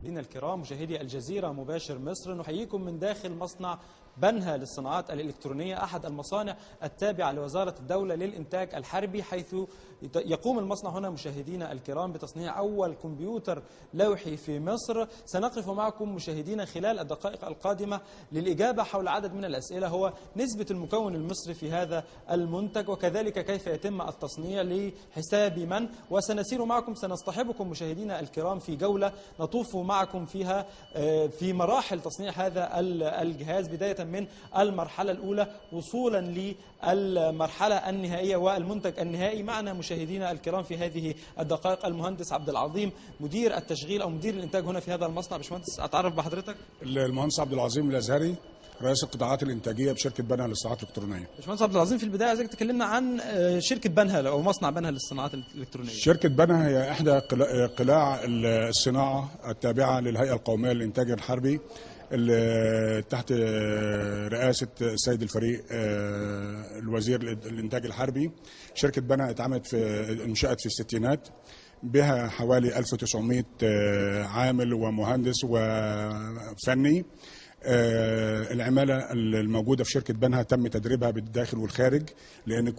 مشاهدينا الكرام مشاهدي الجزيرة مباشر مصر، نحييكم من داخل مصنع بنها للصناعات الإلكترونية، أحد المصانع التابعة لوزارة الدولة للإنتاج الحربي، حيث يقوم المصنع هنا مشاهدينا الكرام بتصنيع أول كمبيوتر لوحي في مصر. سنقف معكم مشاهدينا خلال الدقائق القادمة للإجابة حول عدد من الأسئلة، هو نسبة المكون المصري في هذا المنتج، وكذلك كيف يتم التصنيع لحساب من. وسنسير معكم، سنصطحبكم مشاهدينا الكرام في جولة نطوف معكم فيها في مراحل تصنيع هذا الجهاز، بداية من المرحلة الأولى وصولا للمرحلة النهائية والمنتج النهائي. معنا مشاهدينا الكرام في هذه الدقائق المهندس عبد العظيم، مدير التشغيل أو مدير الإنتاج هنا في هذا المصنع. باشمهندس، أتعرف بحضرتك. المهندس عبد العظيم الأزهري، رئيس القطاعات الإنتاجية بشركة بنها للصناعات الإلكترونية. باشمهندس عبد العظيم، في البداية عايزك تكلمنا عن شركة بنها أو مصنع بنها للصناعات الإلكترونية. شركة بنها هي إحدى قلاع الصناعة التابعة للهيئة القومية للإنتاج الحربي، اللي تحت رئاسة السيد الفريق الوزير الإنتاج الحربي. شركة بنها انشأت في الستينات، بها حوالي 1900 عامل ومهندس وفني. العمالة الموجودة في شركة بنها تم تدريبها بالداخل والخارج، لأن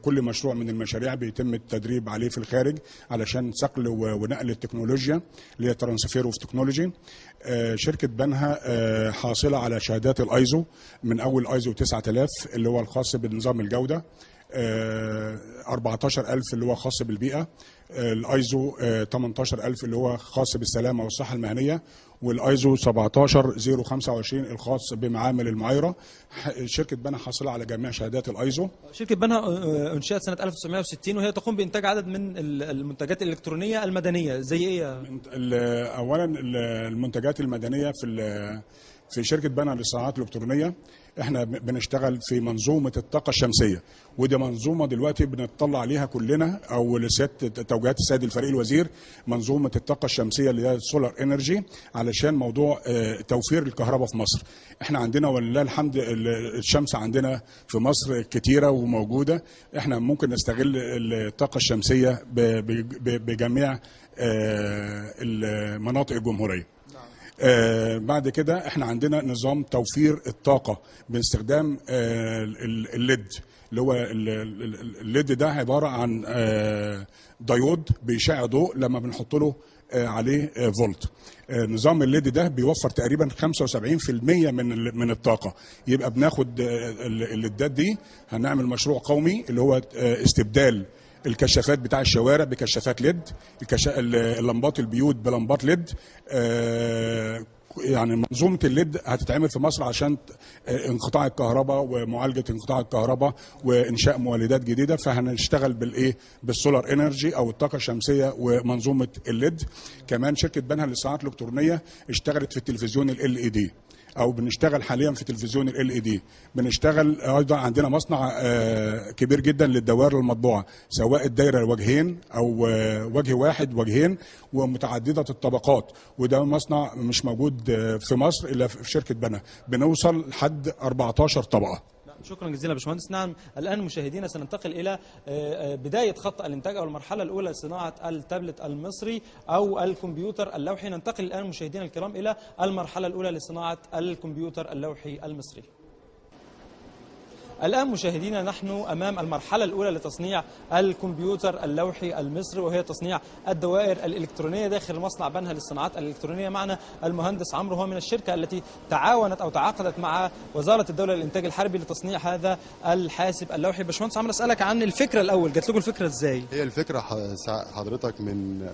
كل مشروع من المشاريع بيتم التدريب عليه في الخارج علشان صقل ونقل التكنولوجيا اللي هي ترانسفير اوف تكنولوجي. شركة بنها حاصلة على شهادات الايزو، من أول ايزو 9000 اللي هو الخاص بنظام الجودة، 14000 اللي هو خاص بالبيئة، الايزو 18000 اللي هو خاص بالسلامة والصحة المهنية، والايزو 17025 الخاص بمعامل المعايرة. شركة بنها حاصلة على جميع شهادات الايزو. شركة بنها انشئت سنة 1960 وهي تقوم بإنتاج عدد من المنتجات الإلكترونية المدنية، زي إيه؟ أولا المنتجات المدنية في شركة بنها للصناعات الإلكترونية احنا بنشتغل في منظومة الطاقة الشمسية، ودي منظومة دلوقتي بنطلع عليها كلنا او لسيادة توجيهات السيد الفريق الوزير، منظومة الطاقة الشمسية اللي هي سولار انرجي، علشان موضوع توفير الكهرباء في مصر. احنا عندنا ولله الحمد الشمس عندنا في مصر كتيرة وموجودة، احنا ممكن نستغل الطاقة الشمسية بجميع مناطق الجمهورية. بعد كده احنا عندنا نظام توفير الطاقة باستخدام الليد، اللي هو الليد ده عبارة عن ديود بيشع ضوء لما بنحط له عليه فولت. نظام الليد ده بيوفر تقريبا 75% من الطاقة. يبقى بناخد الليدات دي، هنعمل مشروع قومي اللي هو استبدال الكشافات بتاع الشوارع بكشافات ليد، اللمبات البيوت بلمبات ليد. يعني منظومة الليد هتتعمل في مصر عشان انقطاع الكهرباء ومعالجة انقطاع الكهرباء وإنشاء مولدات جديدة، فهنشتغل بالسولار انرجي أو الطاقة الشمسية ومنظومة الليد. كمان شركة بنها للصناعات الإلكترونية اشتغلت في التلفزيون LED، او بنشتغل حاليا في تلفزيون LED. بنشتغل ايضا، عندنا مصنع كبير جدا للدوائر المطبوعه، سواء الدايره وجهين او وجه واحد وجهين ومتعدده الطبقات، وده مصنع مش موجود في مصر الا في شركه بنها، بنوصل لحد 14 طبقه. شكرا جزيلا يا باشمهندس. نعم، الآن مشاهدينا سننتقل إلى بداية خط الإنتاج أو المرحلة الأولى لصناعة التابلت المصري أو الكمبيوتر اللوحي. ننتقل الآن مشاهدينا الكرام إلى المرحلة الأولى لصناعة الكمبيوتر اللوحي المصري. الآن مشاهدينا نحن أمام المرحلة الأولى لتصنيع الكمبيوتر اللوحي المصري، وهي تصنيع الدوائر الإلكترونية داخل مصنع بنها للصناعات الإلكترونية. معنا المهندس عمرو، هو من الشركة التي تعاونت أو تعاقدت مع وزارة الدولة للإنتاج الحربي لتصنيع هذا الحاسب اللوحي. باشمهندس عمرو، أسألك عن الفكرة الأول، جات لكم الفكرة إزاي؟ هي الفكرة حضرتك من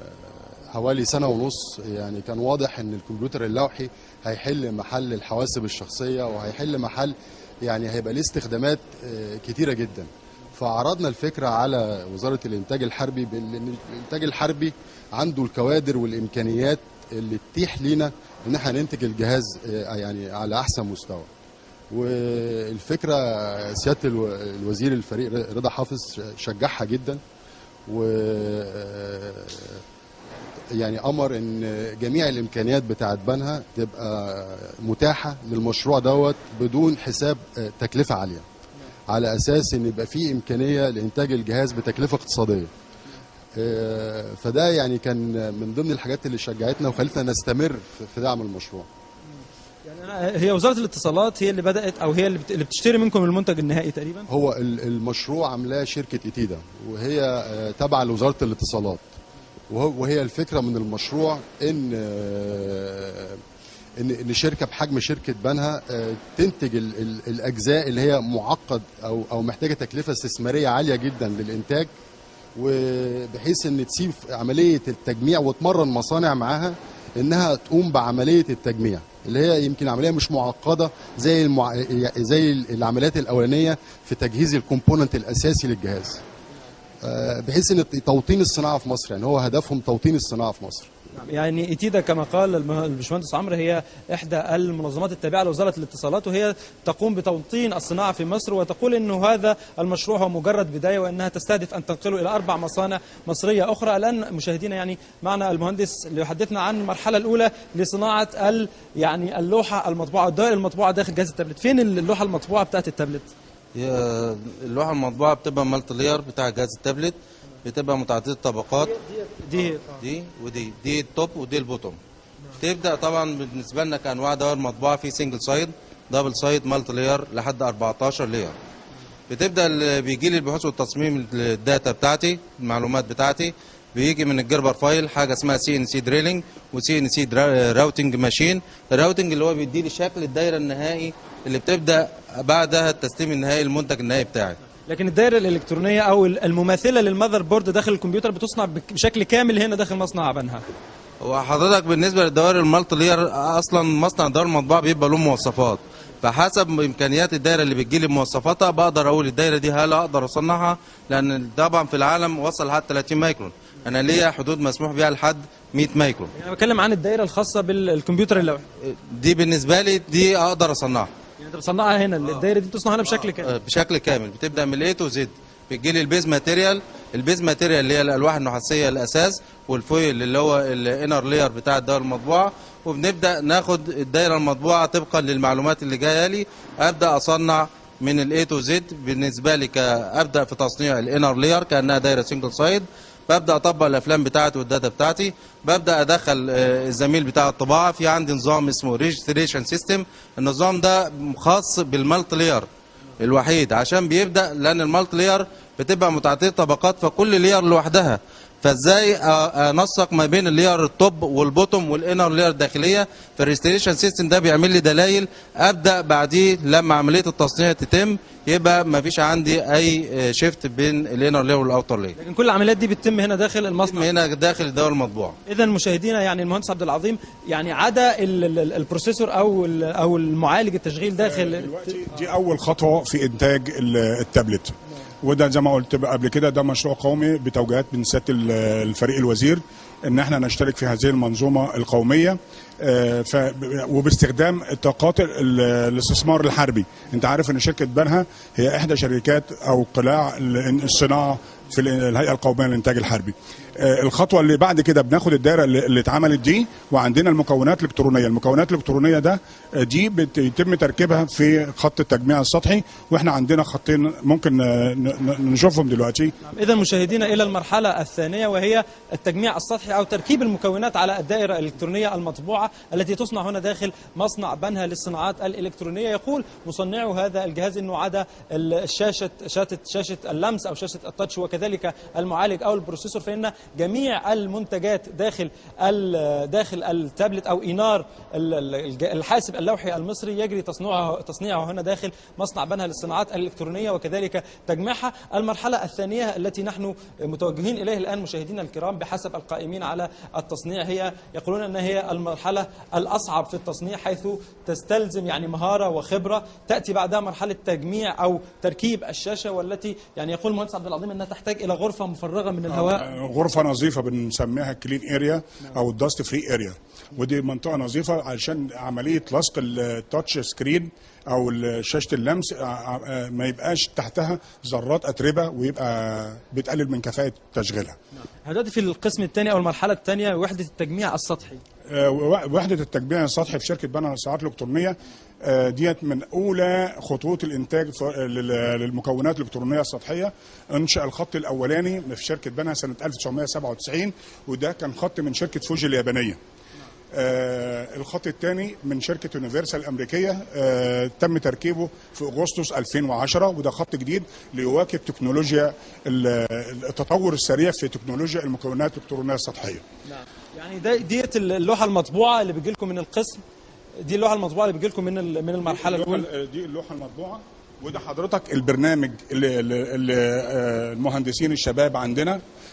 حوالي سنة ونص، يعني كان واضح إن الكمبيوتر اللوحي هيحل محل الحواسب الشخصية، وهيحل محل يعني هيبقى ليه استخدامات كتيرة جدا. فعرضنا الفكرة على وزارة الإنتاج الحربي، بأن الإنتاج الحربي عنده الكوادر والإمكانيات اللي تتيح لنا إن احنا ننتج الجهاز يعني على أحسن مستوى. والفكرة سيادة الوزير الفريق رضا حافظ شجعها جدا، و يعني أمر إن جميع الإمكانيات بتاعت بنها تبقى متاحة للمشروع دوت بدون حساب تكلفة عالية، على أساس إن يبقى فيه إمكانية لإنتاج الجهاز بتكلفة اقتصادية. فده يعني كان من ضمن الحاجات اللي شجعتنا وخلتنا نستمر في دعم المشروع. هي وزارة الاتصالات هي اللي بدأت أو هي اللي بتشتري منكم المنتج النهائي تقريبا؟ هو المشروع عاملاه شركة إيتيدا، وهي تابعة لوزارة الاتصالات. وهي الفكرة من المشروع ان شركة بحجم شركة بنها تنتج الأجزاء اللي هي معقد أو محتاجة تكلفة استثمارية عالية جدا للإنتاج، وبحيث ان تسيب عملية التجميع وتمرن مصانع معاها انها تقوم بعملية التجميع اللي هي يمكن عملية مش معقدة زي العمليات الأولانية في تجهيز الكومبوننت الأساسي للجهاز، بحيث ان توطين الصناعة في مصر. يعني هو هدفهم توطين الصناعة في مصر. يعني إيتيدا كما قال الباشمهندس عمرو هي إحدى المنظمات التابعة لوزارة الاتصالات، وهي تقوم بتوطين الصناعة في مصر، وتقول إنه هذا المشروع هو مجرد بداية وأنها تستهدف أن تنقله إلى 4 مصانع مصرية أخرى. الآن مشاهدينا يعني معنا المهندس اللي يحدثنا عن المرحلة الأولى لصناعة يعني اللوحة المطبوعة، الدوائر المطبوعة داخل جهاز التابلت. فين اللوحة المطبوعة بتاعت التابلت؟ هي اللوحة المطبوعة بتبقى مالتي لاير بتاع جهاز التابلت، بتبقى متعددة الطبقات. دي التوب ودي البوتوم. تبدا طبعا بالنسبه لنا كانواع دوائر مطبوعه في سنجل سايد، دبل سايد، مالتي لاير لحد 14 لاير. بتبدا اللي بيجي لي البحوث والتصميم الداتا بتاعتي، المعلومات بتاعتي بيجي من الجربر فايل حاجه اسمها CNC دريلنج وCNC راوتنج ماشين. الراوتنج اللي هو بيدي لي شكل الدايره النهائي اللي بتبدا بعدها التسليم النهائي المنتج النهائي بتاعي. لكن الدائرة الإلكترونية أو المماثلة للمذر بورد داخل الكمبيوتر بتصنع بشكل كامل هنا داخل مصنع بنها. هو حضرتك بالنسبة للدوائر المالتي لاير أصلا مصنع الدوائر المطبوعة بيبقى له مواصفات، فحسب إمكانيات الدائرة اللي بتجيلي بمواصفاتها بقدر أقول الدائرة دي هل أقدر أصنعها، لأن طبعا في العالم وصل لحد 30 مايكرون، أنا ليا حدود مسموح بيها لحد 100 مايكرون. يعني أنا بتكلم عن الدائرة الخاصة بالكمبيوتر اللوحي. دي بالنسبة لي دي أقدر أصنعها. يعني أنت بتصنعها هنا، الدائرة دي بتصنع هنا بشكل كامل؟ بشكل كامل، بتبدأ من A to Z. بتجيلي البيز ماتيريال، البيز ماتيريال اللي هي الالواح النحاسيه الاساس، والفويل اللي هو الانر لاير بتاع الدائره المطبوعه، وبنبدا ناخد الدائره المطبوعه طبقا للمعلومات اللي جايه لي، ابدا اصنع من الاي تو زد. بالنسبه لي ابدا في تصنيع الانر لاير كانها دايره سنجل سايد، ببدا اطبق الافلام بتاعتي والداتا بتاعتي، ببدا ادخل الزميل بتاع الطباعه. في عندي نظام اسمه ريجستريشن سيستم، النظام ده خاص بالمالتي لاير الوحيد، عشان بيبدا لان المالتي لاير بتبقى متعدده طبقات، فكل لاير لوحدها، فازاي انسق ما بين اللاير التوب والبوتوم والانر لاير الداخليه. فالريستريشن سيستم ده بيعمل لي دلائل ابدا بعديه لما عمليه التصنيع تتم يبقى ما فيش عندي اي شيفت بين الانر لاير والاوتر لاير. لكن كل العمليات دي بتتم هنا داخل المصنع، هنا داخل الدوائر المطبوعه. اذا مشاهدينا يعني المهندس عبد العظيم يعني عدا البروسيسور او المعالج التشغيل داخل دلوقتي دي اول خطوه في انتاج التابلت، وده زي ما قلت قبل كده ده مشروع قومي بتوجيهات من سياده الفريق الوزير ان احنا نشترك في هذه المنظومه القوميه وباستخدام طاقات الاستثمار الحربي. انت عارف ان شركه بنها هي احدى شركات او قلاع الصناعه في الهيئه القوميه للانتاج الحربي. الخطوه اللي بعد كده بناخد الدائره اللي اتعملت دي وعندنا المكونات الالكترونيه. المكونات الالكترونيه دي بيتم تركيبها في خط التجميع السطحي، واحنا عندنا خطين ممكن نشوفهم دلوقتي. اذا مشاهدينا الى المرحله الثانيه وهي التجميع السطحي او تركيب المكونات على الدائره الالكترونيه المطبوعه التي تصنع هنا داخل مصنع بنها للصناعات الالكترونيه. يقول مصنعو هذا الجهاز انه عدا شاشه اللمس او شاشه التاتش وكذلك المعالج او البروسيسور، فان جميع المنتجات داخل التابلت او اينار الحاسب اللوحي المصري يجري تصنيعه هنا داخل مصنع بنها للصناعات الالكترونيه وكذلك تجميعها. المرحله الثانيه التي نحن متوجهين اليه الان مشاهدينا الكرام بحسب القائمين على التصنيع هي يقولون ان هي المرحله الاصعب في التصنيع، حيث تستلزم يعني مهاره وخبره. تاتي بعدها مرحله تجميع او تركيب الشاشه، والتي يعني يقول المهندس عبد العظيم انها تحتاج الى غرفه مفرغه من الهواء، غرفه نظيفه بنسميها كلين اريا او الداست فري اريا، ودي منطقه نظيفه علشان عمليه لصق التاتش سكرين او شاشه اللمس ما يبقاش تحتها ذرات اتربه ويبقى بتقلل من كفاءه تشغيلها. دلوقتي في القسم الثاني او المرحله الثانيه وحده التجميع السطحي. وحده التجميع السطحي في شركه بنها للصناعات الالكترونيه ديت من اولى خطوط الانتاج للمكونات الالكترونيه السطحيه. انشا الخط الاولاني في شركه بنها سنه 1997، وده كان خط من شركه فوجي اليابانيه. الخط الثاني من شركه يونيفرسال الامريكيه تم تركيبه في اغسطس 2010، وده خط جديد ليواكب تكنولوجيا التطور السريع في تكنولوجيا المكونات الالكترونيه السطحيه. نعم. يعني ديت اللوحه المطبوعه اللي بتجي لكم من القسم، دي اللوحه المطبوعه اللي بتجي لكم من المرحله الاولى. دي اللوحه المطبوعه، وده حضرتك البرنامج اللي المهندسين الشباب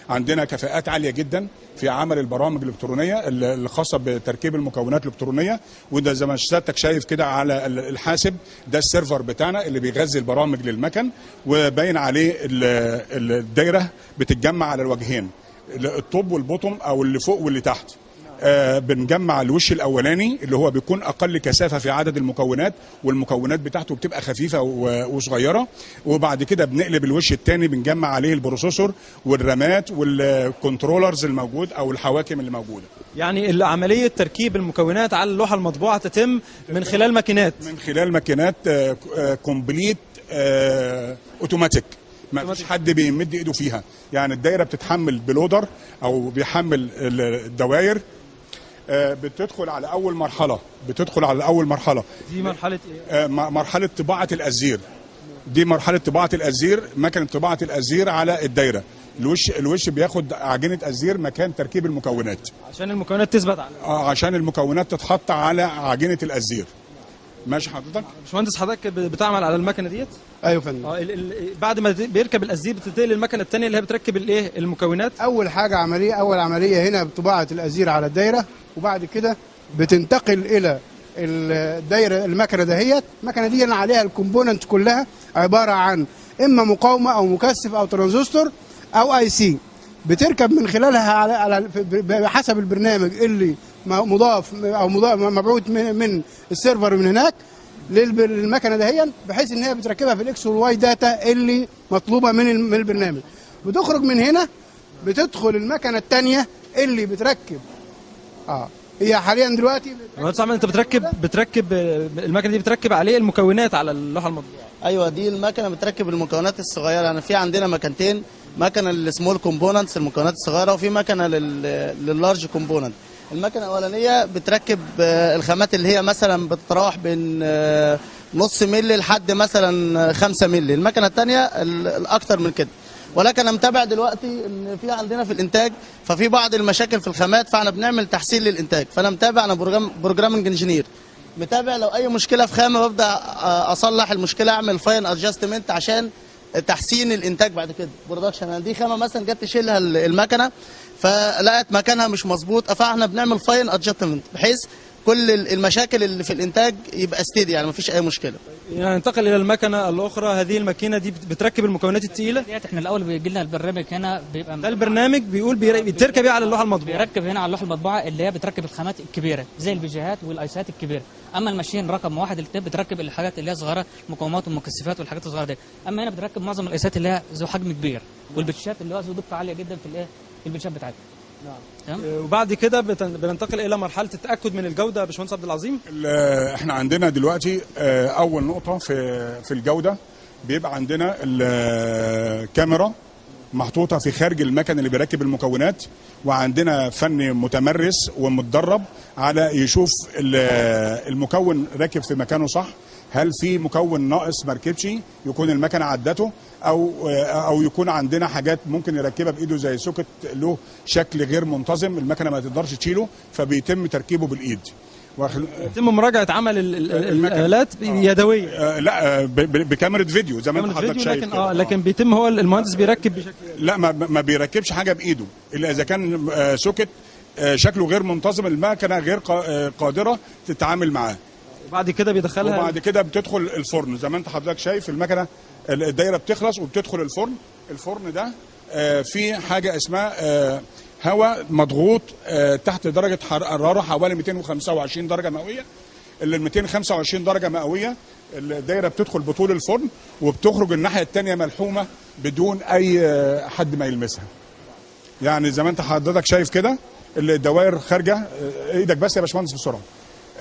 عندنا كفاءات عاليه جدا في عمل البرامج الالكترونيه الخاصه بتركيب المكونات الالكترونيه. وده زي ما سيادتك شايف كده على الحاسب، ده السيرفر بتاعنا اللي بيغذي البرامج للمكن، وباين عليه الدايره بتتجمع على الوجهين، الطوب والبطن او اللي فوق واللي تحت. بنجمع الوش الاولاني اللي هو بيكون اقل كثافه في عدد المكونات، والمكونات بتاعته بتبقى خفيفه وصغيره، وبعد كده بنقلب الوش الثاني بنجمع عليه البروسيسور والرامات والكنترولرز الموجود او الحواكم اللي موجوده. يعني عمليه تركيب المكونات على اللوحه المطبوعه تتم من خلال ماكينات كومبليت اوتوماتيك، ما فيش حد بيمد ايده فيها. يعني الدايره بتتحمل بلودر او بيحمل الدوائر، بتدخل على اول مرحله. دي مرحله ايه؟ مرحله طباعه الازير. دي مرحله طباعه الازير، مكنه طباعه الازير على الدايره. الوش بياخد عجينه ازير مكان تركيب المكونات، عشان المكونات تثبت عشان المكونات تتحط على عجينه الازير. ماشي حضرتك؟ باشمهندس حضرتك بتعمل على المكنه ديت؟ ايوه يا فندم. بعد ما بيركب الازير بتنتقل للمكنه الثانيه اللي هي بتركب المكونات. اول عمليه هنا بطباعه الازير على الدايره، وبعد كده بتنتقل الى الدايره المكنه دهيت. المكنه دي عليها الكومبوننت كلها عباره عن اما مقاومه او مكثف او ترانزستور او اي سي، بتركب من خلالها على حسب البرنامج اللي مضاف او مبعوث من السيرفر من هناك للمكنه دهيا، بحيث ان هي بتركبها في الاكس والواي داتا اللي مطلوبه من البرنامج. بتخرج من هنا بتدخل المكنه الثانيه اللي بتركب. هي حاليا دلوقتي انت بتركب المكنه دي بتركب عليه المكونات على اللوحه المطبوعه. ايوه، دي المكنه بتركب المكونات الصغيره. يعني في عندنا مكنتين، مكنه للسمول كومبوننتس المكونات الصغيره، وفي مكنه لللارج كومبوننت. المكنه الاولانيه بتركب الخامات اللي هي مثلا بتتراوح بين نص ملي لحد مثلا 5 ملي. المكنه الثانيه الاكثر من كده. ولكن انا متابع دلوقتي ان في عندنا في الانتاج ففي بعض المشاكل في الخامات، فاحنا بنعمل تحسين للانتاج. فانا متابع، انا بروجرامنج انجينير، متابع لو اي مشكله في خامه ببدا اصلح المشكله، اعمل فاين ادجستمنت عشان تحسين الانتاج بعد كده برودكشن. دي خامه مثلا جت تشيلها المكنه فلقت مكانها مش مظبوط، فاحنا بنعمل فاين ادجستمنت بحيث كل المشاكل اللي في الانتاج يبقى ستيدي، يعني مفيش اي مشكله. يعني ننتقل الى المكنه الاخرى. هذه الماكينه دي بتركب المكونات الثقيله. احنا الاول بيجي لنا البرنامج هنا بيبقى ده البرنامج بيقول بتركب ايه على اللوحه المطبوعه؟ بيركب هنا على اللوحه المطبوعه اللي هي بتركب الخامات الكبيره زي البيجيهات والايسات الكبيره. اما الماشين رقم 1 اللي بتركب الحاجات اللي هي صغيره، المقاومات والمكثفات والحاجات الصغيره دي. اما هنا بتركب معظم الايسات اللي هي ذو حجم كبير، والبتشات اللي هو ذو دقه عاليه جدا في البتشات بتاعتها. نعم. وبعد كده بننتقل الى مرحله التاكد من الجوده. يا باشمهندس عبد العظيم، احنا عندنا دلوقتي اول نقطه في الجوده بيبقى عندنا الكاميرا محطوطه في خارج المكن اللي بيركب المكونات، وعندنا فني متمرس ومتدرب على يشوف المكون راكب في مكانه صح. هل في مكون ناقص ما ركبش يكون المكنه عدته، او يكون عندنا حاجات ممكن يركبها بايده زي سوكت له شكل غير منتظم المكنه ما تقدرش تشيله، فبيتم تركيبه بالايد. يتم مراجعه عمل الالات يدويه. لا، بكاميرا فيديو زي ما انت حضرتك شايف. لكن بيتم هو المهندس بيركب بشكل. لا، ما بيركبش حاجه بايده الا اذا كان سوكت شكله غير منتظم، المكنه غير قادره تتعامل معاه. وبعد كده بيدخلها، وبعد كده بتدخل الفرن زي ما انت حضرتك شايف. المكنه الدايره بتخلص وبتدخل الفرن. الفرن ده في حاجه اسمها هواء مضغوط تحت درجه حراره حوالي 225 درجه مئويه. ال 225 درجه مئويه الدايره بتدخل بطول الفرن وبتخرج الناحيه الثانيه ملحومه بدون اي حد ما يلمسها. يعني زي ما انت حضرتك شايف كده الدوائر خارجه. ايدك بس يا باشمهندس بسرعه.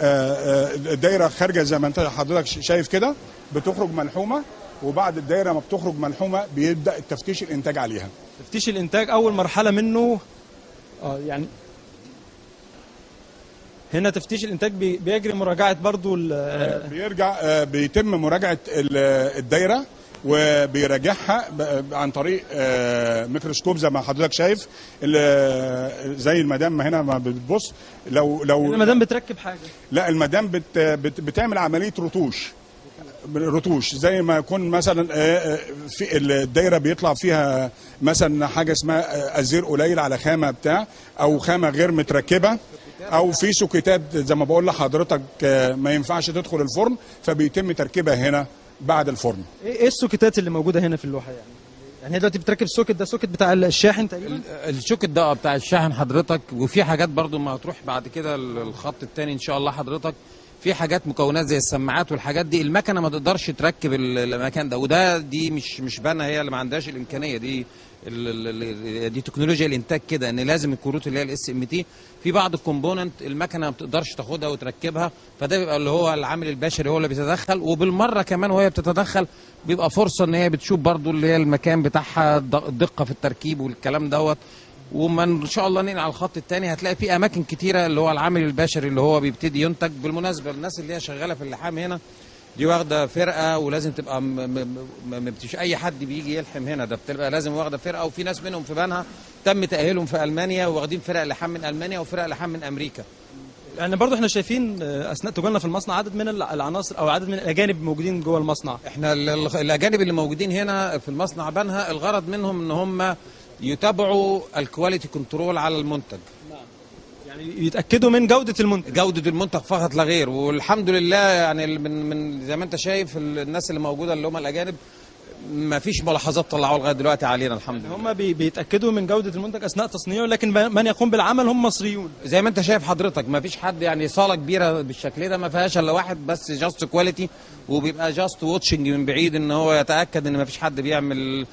الدايره خارجه زي ما انت حضرتك شايف كده، بتخرج ملحومه، وبعد الدايره ما بتخرج ملحومه بيبدا التفتيش الانتاج عليها. تفتيش الانتاج اول مرحله منه يعني هنا تفتيش الانتاج بيجري مراجعه برضو بيرجع بيتم مراجعه الدايره وبيراجعها عن طريق ميكروسكوب زي ما حضرتك شايف. زي المدام هنا ما بتبص لو المدام بتركب حاجه، لا المدام بتعمل عمليه رتوش زي ما يكون مثلا في الدايره بيطلع فيها مثلا حاجه اسمها ازير قليل على خامه بتاع او خامه غير متركبه، او في سوكيتات زي ما بقول لحضرتك ما ينفعش تدخل الفرن، فبيتم تركيبها هنا بعد الفرن. ايه السوكيتات اللي موجوده هنا في اللوحه يعني هي دلوقتي بتركب السوكت ده سوكت بتاع الشاحن تقريبا؟ السوكت ده بتاع الشاحن حضرتك، وفي حاجات برضو ما هتروح بعد كده الخط الثاني ان شاء الله حضرتك، في حاجات مكونات زي السماعات والحاجات دي المكنه ما تقدرش تركب المكان ده، وده دي مش بنا هي اللي ما عندهاش الامكانيه دي. دي تكنولوجيا الانتاج كده، ان لازم الكروت اللي هي الاس ام تي في بعض الكومبوننت المكنه ما بتقدرش تاخدها وتركبها، فده بيبقى اللي هو العامل البشري هو اللي بيتدخل، وبالمره كمان وهي بتتدخل بيبقى فرصه ان هي بتشوف برضو اللي هي المكان بتاعها، الدقه في التركيب والكلام دوت. وما ان شاء الله ننقل على الخط الثاني هتلاقي في اماكن كتيره اللي هو العامل البشري اللي هو بيبتدي ينتج. بالمناسبه الناس اللي هي شغاله في اللحام هنا دي واخده فرقه، ولازم تبقى ما بتش اي حد بيجي يلحم هنا، ده بتبقى لازم واخده فرقه، وفي ناس منهم في بنها تم تاهيلهم في المانيا واخدين فرق لحام من المانيا وفرق لحام من امريكا. يعني برضو احنا شايفين اثناء تجولنا في المصنع عدد من العناصر او عدد من الاجانب موجودين جوه المصنع. احنا الاجانب اللي موجودين هنا في المصنع بنها الغرض منهم ان هم يتابعوا الكواليتي كنترول على المنتج، يعني يتاكدوا من جوده المنتج فقط لا غير. والحمد لله يعني من زي ما انت شايف الناس اللي موجوده اللي هم الاجانب ما فيش ملاحظات طلعوها لغايه دلوقتي علينا الحمد لله. هم بيتاكدوا من جوده المنتج اثناء تصنيعه، لكن من يقوم بالعمل هم مصريون. زي ما انت شايف حضرتك ما فيش حد، يعني صاله كبيره بالشكل ده ما فيهاش الا واحد بس جاست كواليتي، وبيبقى جاست واتشنج من بعيد ان هو يتاكد ان ما فيش حد بيعمل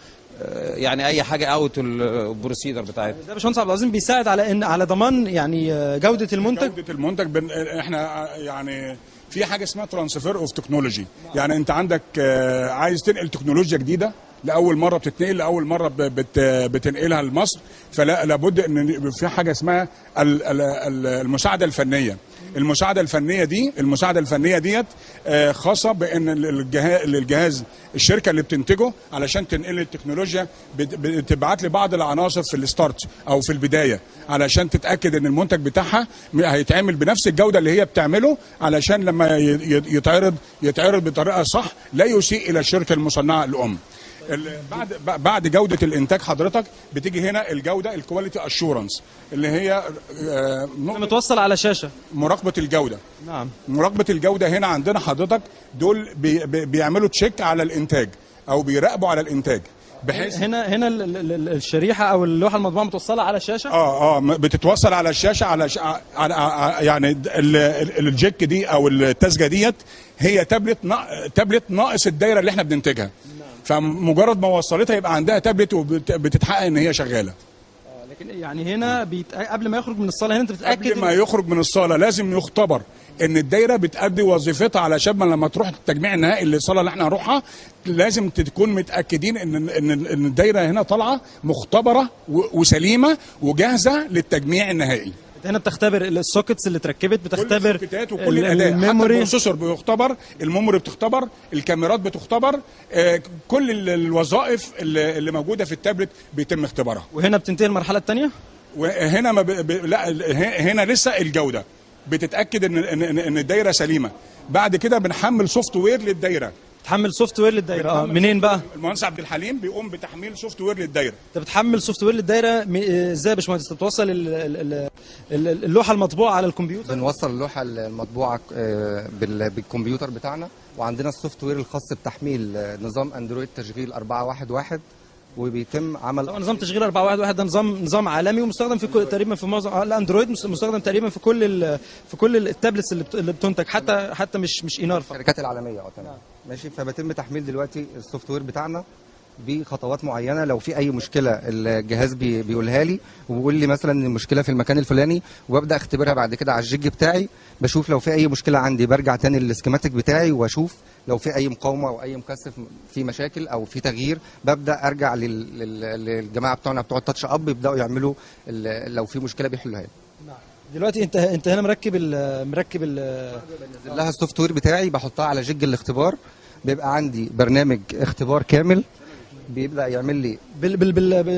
يعني اي حاجه اوت البروسيدر بتاعتها. ده باشمهندس عبد العظيم بيساعد على ضمان يعني جوده المنتج. احنا يعني في حاجه اسمها ترانسفير اوف تكنولوجي، يعني انت عندك عايز تنقل تكنولوجيا جديده لاول مره بتتنقل، لاول مره بتنقلها لمصر، فلا لابد ان في حاجه اسمها المساعده الفنيه. المساعده الفنيه ديت خاصه بان الجهاز الشركه اللي بتنتجه علشان تنقل التكنولوجيا بتبعت لي بعض العناصر في الستارت او في البدايه علشان تتاكد ان المنتج بتاعها هيتعمل بنفس الجوده اللي هي بتعمله، علشان لما يتعرض بطريقه صح لا يسيء الى الشركه المصنعه الام. بعد جوده الانتاج حضرتك بتيجي هنا الجوده الكواليتي اشورنس اللي هي متوصل على شاشه مراقبه الجوده. نعم، مراقبه الجوده هنا عندنا حضرتك دول بيعملوا تشيك على الانتاج او بيراقبوا على الانتاج، بحيث هنا الشريحه او اللوحه المطبوعه متوصله على الشاشه. بتتوصل على الشاشه على يعني الجيك دي او التسجه ديت هي تابلت ناقص الدايره اللي احنا بننتجها، فمجرد ما وصلتها يبقى عندها تابلت وبتتحقق ان هي شغاله. لكن يعني هنا قبل ما يخرج من الصاله هنا انت بتتاكد قبل ما يخرج من الصاله لازم يختبر ان الدايره بتأدي وظيفتها، علشان لما تروح التجميع النهائي للصاله اللي احنا هنروحها لازم تكون متاكدين ان الدايره هنا طالعه مختبره وسليمه وجاهزه للتجميع النهائي. هنا بتختبر السوكتس اللي اتركبت، بتختبر كل السوكتات وكل الاداء، الميموري، البروسيسور بيختبر، الميموري بتختبر، الكاميرات بتختبر، كل الوظائف اللي موجوده في التابلت بيتم اختبارها. وهنا بتنتهي المرحله الثانيه. وهنا لا هنا لسه الجوده بتتاكد ان الدايره سليمه. بعد كده بنحمل سوفت وير للدايره. تحمل سوفت وير للدايره منين بقى؟ المهندس عبد الحليم بيقوم بتحميل سوفت وير للدايره. انت بتحمل سوفت وير للدايره ازاي يا باشمهندس؟ انت بتوصل اللوحه المطبوعه على الكمبيوتر؟ بنوصل اللوحه المطبوعه بالكمبيوتر بتاعنا، وعندنا السوفت وير الخاص بتحميل نظام اندرويد تشغيل 411 وبيتم عمل نظام تشغيل 411 ده نظام عالمي ومستخدم في تقريبا في معظم الاندرويد، مستخدم تقريبا في كل التابلتس اللي بتنتج، حتى مش انار فقط. الشركات العالميه تمام ماشي. فبيتم تحميل دلوقتي السوفت وير بتاعنا بخطوات معينه. لو في اي مشكله الجهاز بيقولها لي وبيقول لي مثلا ان المشكله في المكان الفلاني، وببدا اختبرها بعد كده على الجيج بتاعي. بشوف لو في اي مشكله عندي، برجع تاني للسكيماتيك بتاعي واشوف لو في اي مقاومه او اي مكثف في مشاكل او في تغيير، ببدا ارجع للجماعه بتوعنا بتوع التاتش اب، يبداوا يعملوا لو في مشكله بيحلوها لي. دلوقتي انت هنا مركب بنزل لها السوفت وير بتاعي، بحطها على جيج الاختبار، بيبقى عندي برنامج اختبار كامل بيبدا يعمل لي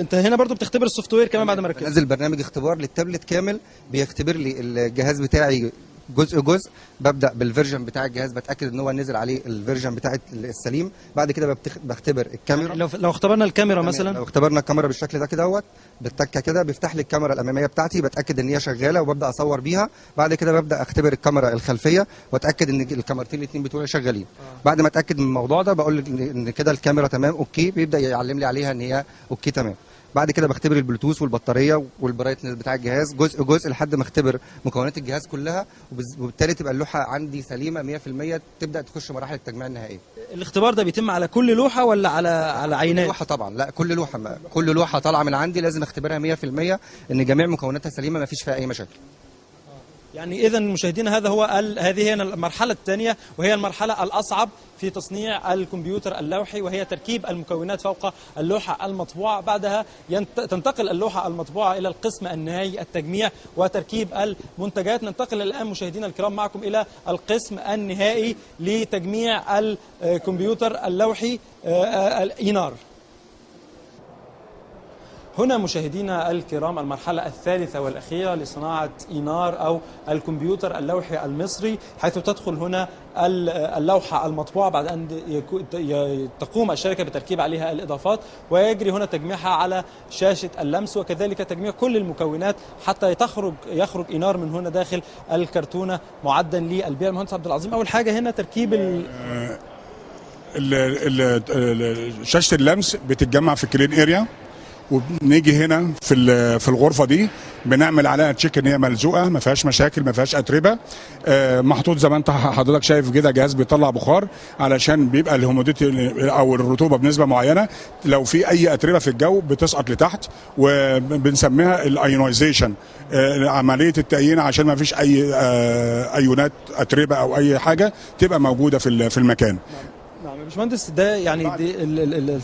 انت هنا برضو بتختبر السوفت وير كمان بعد ما ركبت؟ بنزل برنامج اختبار للتابلت كامل بيختبر لي الجهاز بتاعي جزء جزء. ببدا بالفيرجن بتاع الجهاز، بتاكد ان هو نزل عليه الفيرجن بتاع السليم. بعد كده بختبر الكاميرا. يعني لو اختبرنا الكاميرا مثلا، لو اختبرنا الكاميرا بالشكل ده كده بالتكه كده بيفتح لي الكاميرا الاماميه بتاعتي، بتاكد ان هي شغاله وببدا اصور بيها. بعد كده ببدا اختبر الكاميرا الخلفيه واتاكد ان الكاميرتين الاثنين بتوعي شغالين. بعد ما اتاكد من الموضوع ده بقول ان كده الكاميرا تمام اوكي، بيبدا يعلم لي عليها ان هي اوكي تمام. بعد كده بختبر البلوتوث والبطاريه والبرايتنس بتاع الجهاز جزء جزء لحد ما اختبر مكونات الجهاز كلها، وبالتالي تبقى اللوحه عندي سليمه 100%، تبدا تخش مراحل التجميع النهائيه. الاختبار ده بيتم على كل لوحه ولا على عينات؟ كل لوحه طبعا، لا كل لوحه طالعه من عندي لازم اختبرها 100% ان جميع مكوناتها سليمه ما فيش فيها اي مشاكل. يعني إذا مشاهدينا هذه هي المرحلة الثانية، وهي المرحلة الأصعب في تصنيع الكمبيوتر اللوحي، وهي تركيب المكونات فوق اللوحة المطبوعة. بعدها تنتقل اللوحة المطبوعة إلى القسم النهائي، التجميع وتركيب المنتجات. ننتقل الآن مشاهدينا الكرام معكم إلى القسم النهائي لتجميع الكمبيوتر اللوحي إينار. هنا مشاهدينا الكرام المرحلة الثالثة والأخيرة لصناعة إينار أو الكمبيوتر اللوحي المصري، حيث تدخل هنا اللوحة المطبوعة بعد أن تقوم الشركة بتركيب عليها الإضافات، ويجري هنا تجميعها على شاشة اللمس، وكذلك تجميع كل المكونات حتى يخرج إينار من هنا داخل الكرتونة معدا للبيع. المهندس عبد العظيم، أول حاجة هنا تركيب شاشة اللمس بتتجمع في كلين اريا، وبنيجي هنا في الغرفه دي بنعمل عليها تشيك ان هي ملزوقه ما فيهاش مشاكل ما فيهاش اتربه. محطوط زي ما انت حضرتك شايف كده جهاز بيطلع بخار علشان بيبقى الهوموديتي او الرطوبه بنسبه معينه، لو في اي اتربه في الجو بتسقط لتحت، وبنسميها الايونايزيشن، عمليه التأيين عشان ما فيش اي ايونات اتربه او اي حاجه تبقى موجوده في المكان. نعم يا باشمهندس، ده يعني دي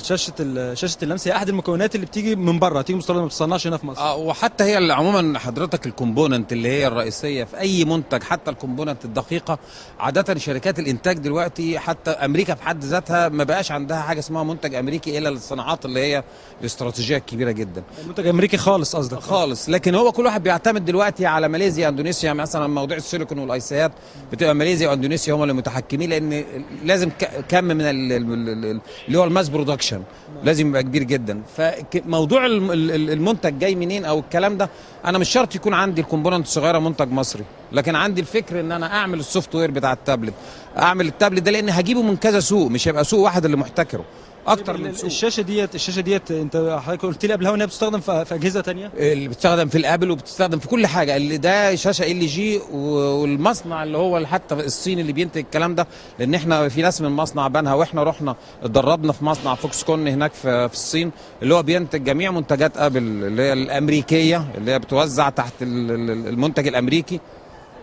شاشه اللمس هي احد المكونات اللي بتيجي من بره، تيجي مستورده ما بتصنعش هنا في مصر. وحتى هي عموما حضرتك الكومبوننت اللي هي الرئيسيه في اي منتج، حتى الكومبوننت الدقيقه، عاده شركات الانتاج دلوقتي حتى امريكا في حد ذاتها ما بقاش عندها حاجه اسمها منتج امريكي الا للصناعات اللي هي الاستراتيجيه الكبيره جدا. منتج امريكي خالص قصدك؟ خالص، لكن هو كل واحد بيعتمد دلوقتي على ماليزيا اندونيسيا. مثلا موضوع السيليكون والايسيات بتبقى ماليزيا واندونيسيا هم اللي متحكمين، لان لازم كم من اللي هو الماس برودكشن لازم يبقى كبير جدا. فموضوع المنتج جاي منين او الكلام ده، انا مش شرط يكون عندي الكومبوننت الصغيره منتج مصري، لكن عندي الفكر ان انا اعمل السوفت وير بتاع التابلت، اعمل التابلت ده لان هجيبه من كذا سوق، مش هيبقى سوق واحد اللي محتكره، اكتر من سوق. الشاشه ديت انت حضرتك قلت لي قبلها انها بتستخدم في اجهزه ثانيه، اللي بتستخدم في الابل وبتستخدم في كل حاجه. اللي ده شاشه LG، والمصنع اللي هو حتى الصين اللي بينتج الكلام ده، لان احنا في ناس من مصنع بنها، واحنا رحنا اتدربنا في مصنع فوكس كون هناك في الصين اللي هو بينتج جميع منتجات ابل اللي هي الامريكيه اللي هي بتوزع تحت المنتج الامريكي.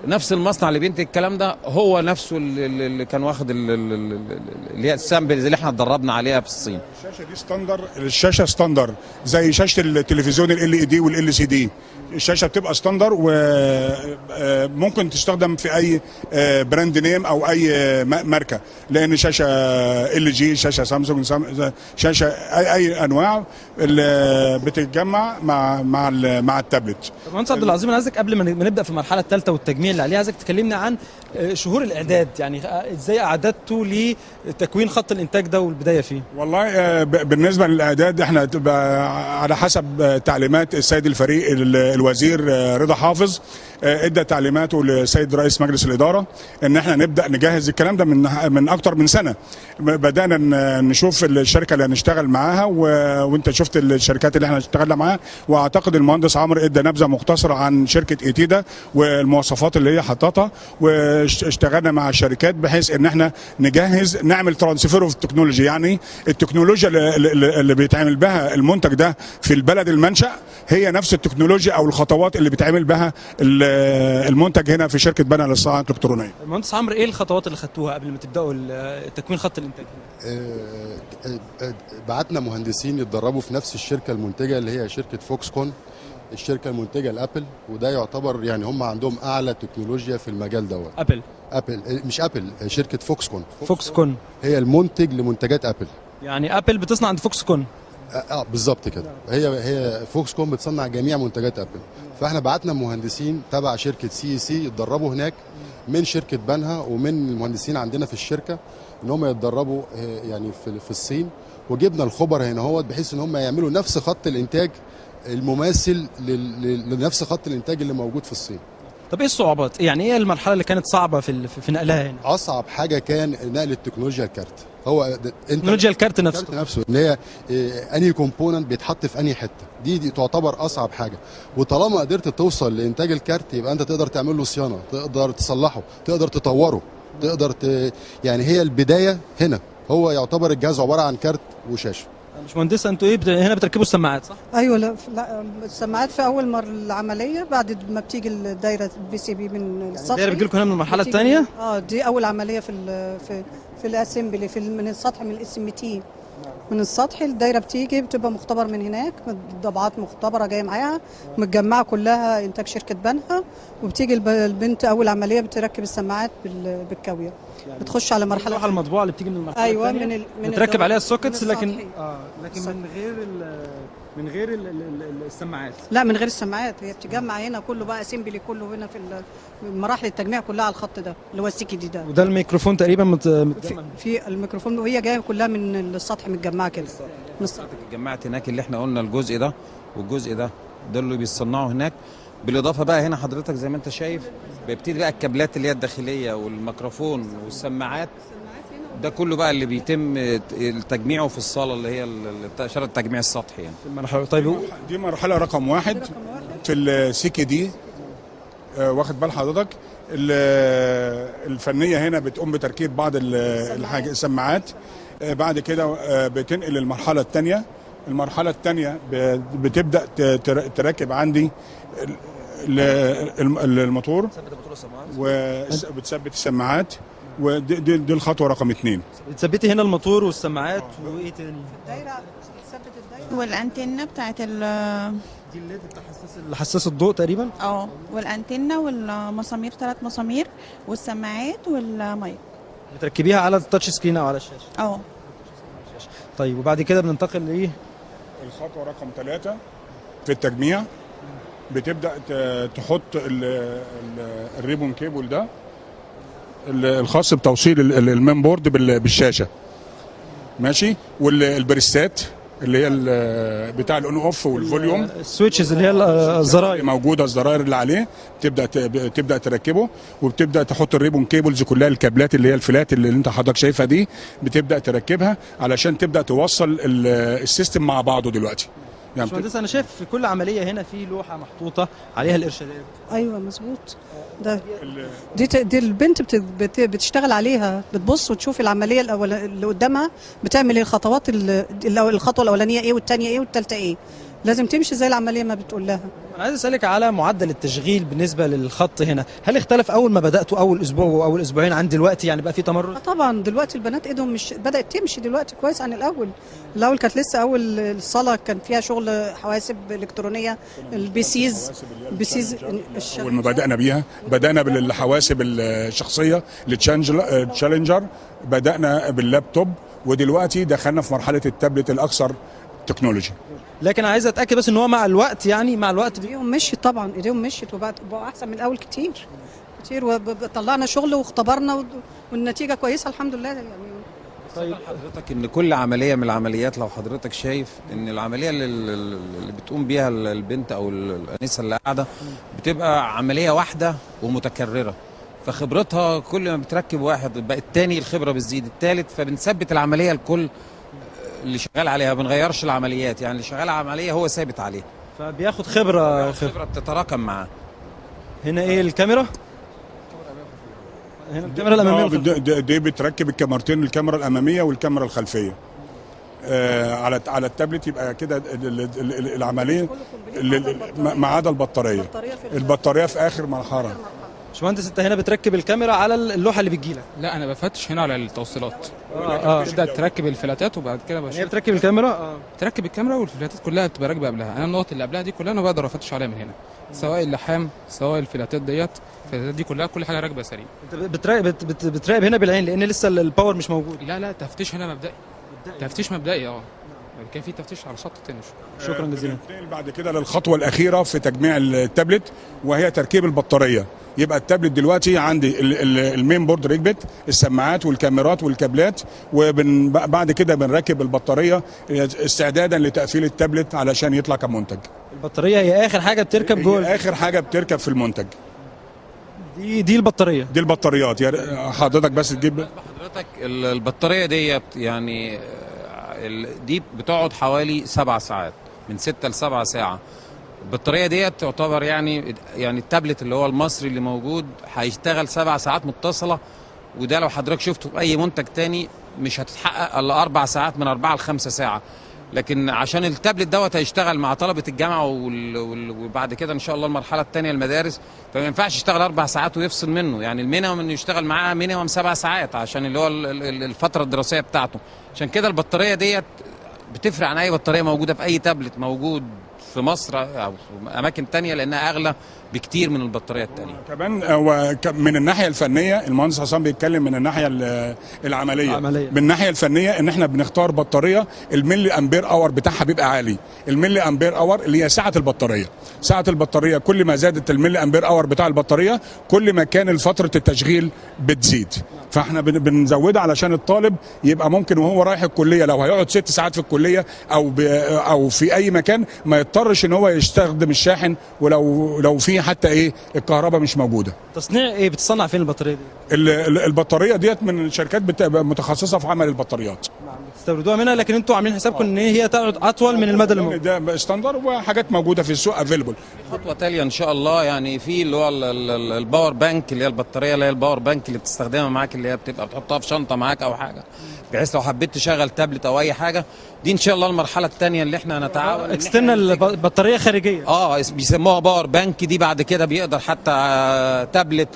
نفس المصنع اللي بينتج الكلام ده هو نفسه اللي كان واخد اللي هي السامبلز اللي احنا اتدربنا عليها في الصين. الشاشه دي ستاندر، الشاشه ستاندر زي شاشه التلفزيون LED والLCD. الشاشه بتبقى ستاندر وممكن تستخدم في اي براند نيم او اي ماركه، لان شاشه LG، شاشه سامسونج، شاشه اي انواع اللي بتتجمع مع التابلت. مهندس عبد العظيم، انا عايزك قبل ما نبدا في المرحله الثالثه والتجميع اللي عليها، عايزك تكلمنا عن شهور الاعداد، يعني ازاي اعددتوا لتكوين خط الانتاج ده والبدايه فيه؟ والله بالنسبه للاعداد احنا تبقى على حسب تعليمات السيد الفريق الوزير رضا حافظ، ادى تعليماته للسيد رئيس مجلس الاداره ان احنا نبدا نجهز الكلام ده من اكتر من سنه. بدانا نشوف الشركه اللي هنشتغل معاها، وانت شفت الشركات اللي احنا اشتغلنا معاها، واعتقد المهندس عمرو ادى نبذه مختصره عن شركه ايتيدا والمواصفات اللي هي حطتها، واشتغلنا مع الشركات بحيث ان احنا نجهز نعمل ترانسفير اوف تكنولوجي، يعني التكنولوجيا اللي بيتعمل بها المنتج ده في البلد المنشأ هي نفس التكنولوجيا او الخطوات اللي بيتعمل بها المنتج هنا في شركه بنها للصناعات الالكترونيه. مهندس عمرو، ايه الخطوات اللي خدتوها قبل ما تبداوا تكوين خط الانتاج؟ بعتنا مهندسين يتدربوا في نفس الشركه المنتجه اللي هي شركه فوكسكون، الشركه المنتجه لابل، وده يعتبر يعني هم عندهم اعلى تكنولوجيا في المجال دوت. ابل مش ابل، شركه فوكسكون. فوكسكون هي المنتج لمنتجات ابل. يعني ابل بتصنع عند فوكسكون؟ بالظبط كده. هي فوكسكون بتصنع جميع منتجات ابل. فاحنا بعتنا مهندسين تبع شركه CEC يتدربوا هناك من شركه بنها ومن المهندسين عندنا في الشركه ان هم يتدربوا يعني في الصين، وجبنا الخبراء هنا هو بحيث ان هم يعملوا نفس خط الانتاج المماثل لنفس خط الانتاج اللي موجود في الصين. طب ايه الصعوبات؟ يعني ايه المرحله اللي كانت صعبه في نقلها هنا؟ اصعب حاجه كان نقل التكنولوجيا الكارت. هو تكنولوجيا الكارت نفسه ان هي انهي كومبوننت بيتحط في انهي حته، دي تعتبر اصعب حاجه. وطالما قدرت توصل لانتاج الكارت يبقى انت تقدر تعمل له صيانه، تقدر تصلحه، تقدر تطوره، تقدر يعني هي البدايه هنا. هو يعتبر الجهاز عباره عن كارت وشاشه. مش مهندسه، انتوا ايه هنا بتركبوا السماعات صح؟ ايوه. لا السماعات في اول مره العمليه، بعد ما بتيجي الدايره PCB من السطح. الدايره بتجي لكم هنا من المرحله الثانيه؟ دي اول عمليه في الاسمبلي من السطح، من الSMT، من السطح. الدايره بتيجي بتبقى مختبر من هناك، ضبعات مختبره جايه معاها متجمعه كلها انتاج شركه بنها، وبتيجي البنت اول عمليه بتركب السماعات بالكاويه. بتخش على مرحله اللوحه المطبوعه اللي بتيجي من المرحله ايوه الثانيه من بتركب عليها السوكتس، لكن لكن من غير السماعات. لا، من غير السماعات. هي بتجمع هنا كله بقى اسمبلي كله هنا في مراحل التجميع كلها على الخط ده اللي هو السكي ده. وده الميكروفون تقريبا في الميكروفون، وهي جايه كلها من السطح متجمعه كده. من السطح اتجمعت هناك اللي احنا قلنا الجزء ده والجزء ده اللي بيصنعوا هناك. بالاضافه بقى هنا حضرتك زي ما انت شايف بيبتدي بقى الكابلات اللي هي الداخليه والميكروفون والسماعات، ده كله بقى اللي بيتم تجميعه في الصاله اللي هي اشاره التجميع السطحي يعني. طيب دي مرحله رقم 1 في السيكي دي. واخد بال حضرتك؟ الفنيه هنا بتقوم بتركيب بعض السماعات. بعد كده بتنقل المرحله الثانيه. المرحله الثانيه بتبدا تركب عندي الموتور وبتثبت السماعات، ودي الخطوه رقم 2. بتثبتي هنا الموتور والسماعات وايه تاني؟ الدايره بتثبت الدايره والانتنه بتاعت دي الليد اللي حساس الضوء تقريبا. والانتنه والمسامير 3 مسامير والسماعات والمايك بتركبيها على التاتش سكرين او على الشاشه. طيب وبعد كده بننتقل لايه؟ الخطوه رقم 3 في التجميع. بتبدا تحط الريبون كيبل ده الخاص بتوصيل المين بورد بالشاشه، ماشي، والبريستات اللي هي بتاع الاون اوف والفوليوم، السويتشز اللي هي الزراير موجوده، الزراير اللي عليه تبدا تركبه، وبتبدا تحط الريبون كيبلز كلها، الكابلات اللي هي الفلات اللي انت حضرتك شايفها دي بتبدا تركبها علشان تبدا توصل السيستم مع بعضه دلوقتي. يعني باشمهندس، انا شايف في كل عمليه هنا في لوحه محطوطه عليها الارشادات. ايوه مظبوط. دي البنت بتشتغل عليها، بتبص وتشوف العمليه اللي قدامها بتعمل ايه، الخطوات الخطوه الاولانيه ايه، والثانيه ايه، والثالثه ايه. لازم تمشي زي العمليه ما بتقول لها. انا عايز اسالك على معدل التشغيل بالنسبه للخط هنا، هل اختلف اول ما بداتوا اول اسبوع واول اسبوعين عن دلوقتي؟ يعني بقى في تمرد؟ طبعا دلوقتي البنات ايدهم مش بدات تمشي دلوقتي كويس عن الاول. الاول كانت لسه اول الصاله كان فيها شغل حواسب الكترونيه، البيسيز اول ما بدانا بيها بدانا بالحواسب الشخصيه التشالنجر، بدانا باللابتوب، ودلوقتي دخلنا في مرحله التابلت الاكثر تكنولوجي. لكن عايز اتاكد بس ان هو مع الوقت، يعني مع الوقت ايديهم مشيت، طبعا ايديهم مشيت وبقوا احسن من الاول كتير، وطلعنا شغل واختبرنا والنتيجه كويسه الحمد لله يعني. طيب حضرتك ان كل عمليه من العمليات، لو حضرتك شايف ان العمليه اللي بتقوم بيها البنت او الانسه اللي قاعده بتبقى عمليه واحده ومتكرره، فخبرتها كل ما بتركب واحد بقى الثاني الخبره بتزيد، الثالث، فبنثبت العمليه الكل اللي شغال عليها، ما بنغيرش العمليات، يعني اللي شغال على عمليه هو ثابت عليها، فبياخد خبره بتتراكم معاه. هنا ايه الكاميرا؟ هنا الكاميرا الاماميه والخلفية. دي بتركب الكاميرتين، الكاميرا الاماميه والكاميرا الخلفيه على التابلت. يبقى كده العمليه ما عدا البطاريه في اخر مرحله. باشمهندس انت هنا بتركب الكاميرا على اللوحه اللي بتجيلك؟ لا انا بفتش هنا على التوصيلات. تبدا تركب الفلاتات وبعد كده هي بتركب الكاميرا. تركب الكاميرا والفلاتات كلها بتبقى راكبه قبلها. انا النقط اللي قبلها دي كلها انا بقدر افتش عليها من هنا، سواء اللحام سواء الفلاتات ديت، الفلاتات دي كلها كل حاجه راكبه سليم. انت بتراقب هنا بالعين لان لسه الباور مش موجود؟ لا تفتيش هنا مبدئي. تفتيش مبدئي كان في تفتيش على شط التنش. شكرا جزيلا. بعد كده للخطوه الاخيره في تجميع التابلت وهي تركيب البطاريه. يبقى التابلت دلوقتي عندي المين بورد ركبت، السماعات والكاميرات والكابلات، وبعد كده بنركب البطاريه استعدادا لتقفيل التابلت علشان يطلع كمنتج. البطاريه هي اخر حاجه بتركب جوه؟ اخر حاجه بتركب في المنتج. دي البطاريه؟ دي البطاريات. يا حضرتك بس تجيب حضرتك البطاريه ديت يعني دي بتقعد حوالي 7 ساعات، من 6 ل 7 ساعة. البطارية ديت تعتبر يعني التابلت اللي هو المصري اللي موجود هيشتغل 7 ساعات متصلة، وده لو حضرتك شفته في أي منتج تاني مش هتتحقق إلا 4 ساعات، من 4 ل 5 ساعة. لكن عشان التابلت دوت هيشتغل مع طلبة الجامعة وبعد كده إن شاء الله المرحلة الثانية المدارس، فما ينفعش يشتغل 4 ساعات ويفصل منه. يعني المينيمم إنه يشتغل معاه مينيمم 7 ساعات عشان اللي هو الفترة الدراسية بتاعته. عشان كده البطارية ديت بتفرق عن أي بطارية موجودة في أي تابلت موجود في مصر أو أماكن تانية، لأنها أغلى بكتير من البطارية التانية. كمان من الناحية الفنية المهندس حسام بيتكلم من الناحية العملية. من الناحية الفنية إن إحنا بنختار بطارية الملي أمبير أور بتاعها بيبقى عالي. الملي أمبير أور اللي هي سعة البطارية. سعة البطارية كل ما زادت الملي أمبير أور بتاع البطارية كل ما كان فترة التشغيل بتزيد. فاحنا بنزودها علشان الطالب يبقى ممكن وهو رايح الكليه لو هيقعد 6 ساعات في الكليه او في اي مكان ما يضطرش ان هو يستخدم الشاحن، ولو في حتى الكهرباء مش موجوده. تصنيع بتصنع فين البطاريه دي؟ البطاريه ديت من شركات متخصصه في عمل البطاريات. بتستوردوها منها، لكن انتوا عاملين حسابكم ان هي تقعد اطول من المدى اللي موجود. ده ستاندر وحاجات موجوده في السوق افيلبل. خطوه تاليه ان شاء الله يعني في اللي هو الباور بانك، اللي هي البطاريه اللي هي الباور بانك اللي بتستخدمها معاك، اللي هي بتبقى بتحطها في شنطه معاك او حاجه، بحيث لو حبيت تشغل تابلت او اي حاجه. دي ان شاء الله المرحله الثانيه اللي احنا نتعاون. اكسترنال بطاريه خارجيه. بيسموها باور بانك. دي بعد كده بيقدر حتى تابلت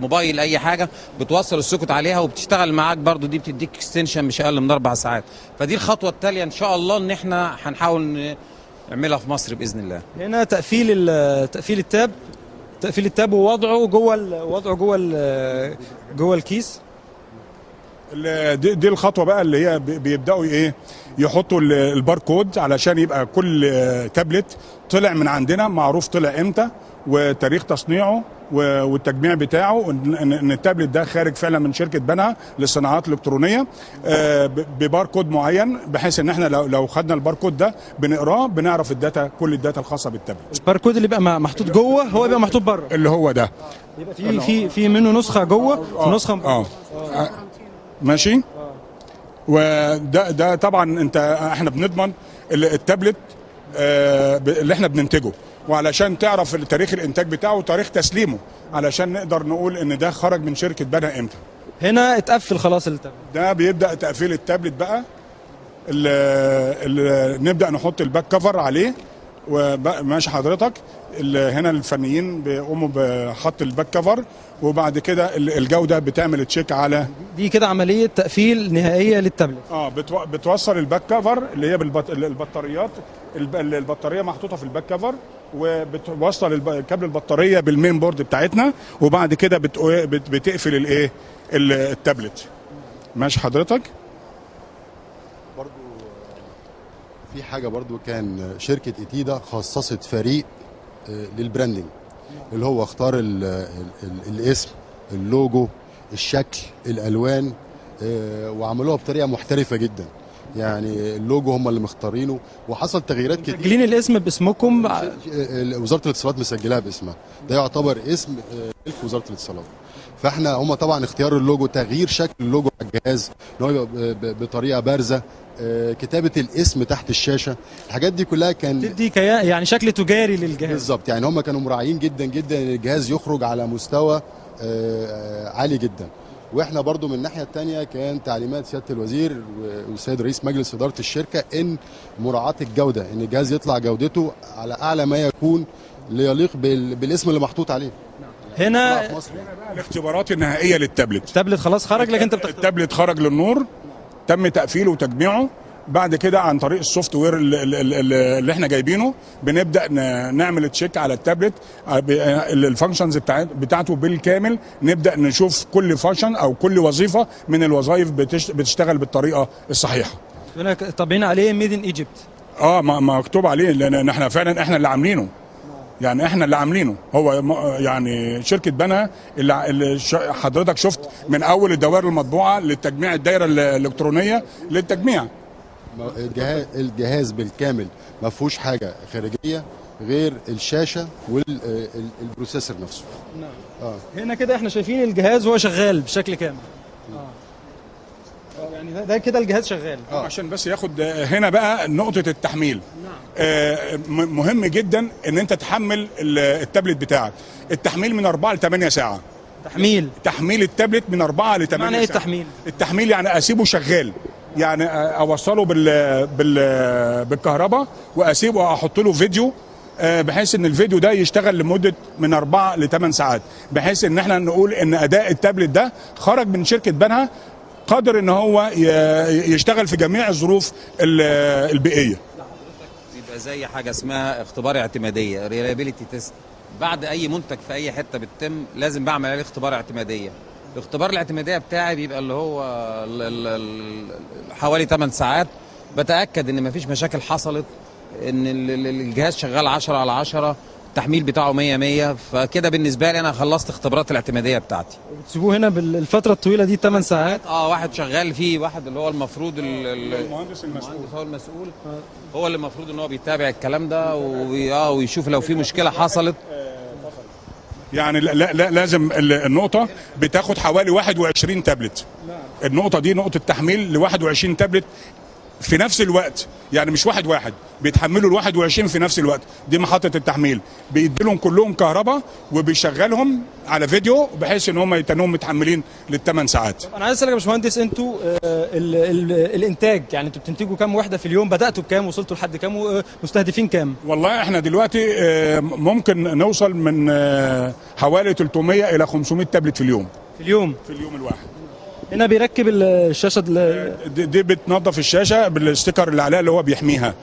موبايل اي حاجه بتوصل السوكت عليها وبتشتغل معاك برضو. دي بتديك اكستنشن مش اقل من 4 ساعات. فدي الخطوه التاليه ان شاء الله ان احنا هنحاول نعملها في مصر باذن الله. هنا تقفيل التاب ووضعه جوه الكيس. دي الخطوه بقى اللي هي بيبداوا يحطوا الباركود علشان يبقى كل تابلت طلع من عندنا معروف طلع امتى وتاريخ تصنيعه والتجميع بتاعه، ان التابلت ده خارج فعلا من شركه بنها للصناعات الالكترونيه بباركود معين، بحيث ان احنا لو خدنا الباركود ده بنقراه بنعرف الداتا، كل الداتا الخاصه بالتابلت. الباركود اللي بقى محطوط جوه هو بيبقى محطوط بره، اللي هو ده يبقى في منه نسخه جوه ونسخه ماشي. وده طبعا احنا بنضمن التابلت اللي احنا بننتجه، وعلشان تعرف تاريخ الانتاج بتاعه وتاريخ تسليمه علشان نقدر نقول ان ده خرج من شركه بنها امتى. هنا اتقفل خلاص التابلت. ده بيبدا تقفيل التابلت بقى. اللي نبدا نحط الباك كفر عليه وماشي حضرتك. هنا الفنيين بيقوموا بحط الباك كفر، وبعد كده الجوده بتعمل تشيك على دي كده عمليه تقفيل نهائيه للتابلت. بتوصل الباك كفر اللي هي البطاريات. البطاريه محطوطه في الباك كفر، وبتوصل كابل البطاريه بالمين بورد بتاعتنا، وبعد كده بتقفل التابلت. ماشي حضرتك. برضو في حاجه برضو كان شركه إتيدا خصصت فريق للبراندنج، اللي هو اختار الاسم، اللوجو، الشكل، الالوان، وعملوها بطريقه محترفه جدا. يعني اللوجو هم اللي مختارينه، وحصل تغييرات كتير. مسجلين الاسم باسمكم؟ وزاره الاتصالات مسجلها باسمها، ده يعتبر اسم وزاره الاتصالات. فاحنا هم طبعا اختيار اللوجو، تغيير شكل اللوجو على الجهاز ان هو يبقى بطريقه بارزه، كتابه الاسم تحت الشاشه، الحاجات دي كلها كان تدي يعني شكل تجاري للجهاز. بالظبط. يعني هم كانوا مراعيين جدا جدا ان الجهاز يخرج على مستوى عالي جدا. واحنا برضو من الناحيه الثانيه كان تعليمات سياده الوزير والسيد رئيس مجلس اداره الشركه ان مراعاه الجوده، ان الجهاز يطلع جودته على اعلى ما يكون ليليق بالاسم اللي محطوط عليه. هنا الاختبارات النهائيه للتابلت. التابلت خلاص خرج، لكن انت التابلت خرج للنور، تم تقفيله وتجميعه. بعد كده عن طريق السوفت وير اللي احنا جايبينه بنبدا نعمل تشيك على التابلت الفانكشنز بتاعته بالكامل، نبدا نشوف كل فانكشن او كل وظيفه من الوظائف بتشتغل بالطريقه الصحيحه. هنا طابعين عليه ميد ان ايجيبت. مكتوب عليه، لان احنا فعلا احنا اللي عاملينه، يعني احنا اللي عاملينه. هو يعني شركه بنها اللي حضرتك شفت من اول الدوائر المطبوعه للتجميع، الدائره الالكترونيه للتجميع. الجهاز بالكامل ما فيهوش حاجه خارجيه غير الشاشه والبروسيسور نفسه. نعم. هنا كده احنا شايفين الجهاز وهو شغال بشكل كامل. يعني ده كده الجهاز شغال. عشان بس ياخد هنا بقى نقطه التحميل. نعم. مهم جدا ان انت تحمل التابلت بتاعك. التحميل من 4 ل 8 ساعه. تحميل التابلت من 4 ل 8 ساعه. معنى ايه التحميل؟ التحميل يعني اسيبه شغال، يعني اوصله بالكهرباء واسيبه، احط له فيديو بحيث ان الفيديو ده يشتغل لمده من 4 ل 8 ساعات، بحيث ان احنا نقول ان اداء التابلت ده خرج من شركه بنها قادر ان هو يشتغل في جميع الظروف البيئيه. بيبقى زي حاجه اسمها اختبار اعتماديه، ريلابيليتي تيست. بعد اي منتج في اي حته بتتم لازم بعمل عليه اختبار اعتماديه. الاختبار الاعتماديه بتاعي بيبقى اللي هو حوالي 8 ساعات، بتاكد ان مفيش مشاكل حصلت، ان الجهاز شغال 10 على 10، التحميل بتاعه 100 فكده بالنسبه لي انا خلصت اختبارات الاعتماديه بتاعتي. وبتسيبوه هنا بالفتره الطويله دي 8 ساعات؟ واحد شغال فيه، واحد اللي هو المفروض المهندس هو المسؤول، هو اللي المفروض ان هو بيتابع الكلام ده ويشوف لو في مشكله حصلت. يعني لا لازم النقطه بتاخد حوالي 21 تابلت. النقطه دي نقطه تحميل ل 21 تابلت في نفس الوقت، يعني مش واحد بيتحملوا ال 21 في نفس الوقت. دي محطه التحميل بيديلهم كلهم كهرباء وبيشغلهم على فيديو بحيث ان هم يتنوهم متحملين لل8 ساعات. انا عايز اسالك يا باشمهندس، انتوا الانتاج يعني انتوا بتنتجوا كام وحده في اليوم؟ بداتوا بكام؟ وصلتوا لحد كام؟ ومستهدفين كام؟ والله احنا دلوقتي ممكن نوصل من حوالي 300 الى 500 تابلت في اليوم. في اليوم الواحد. هنا بيركب الشاشه دي بتنظف الشاشه بالستيكر اللي عليها اللي هو بيحميها،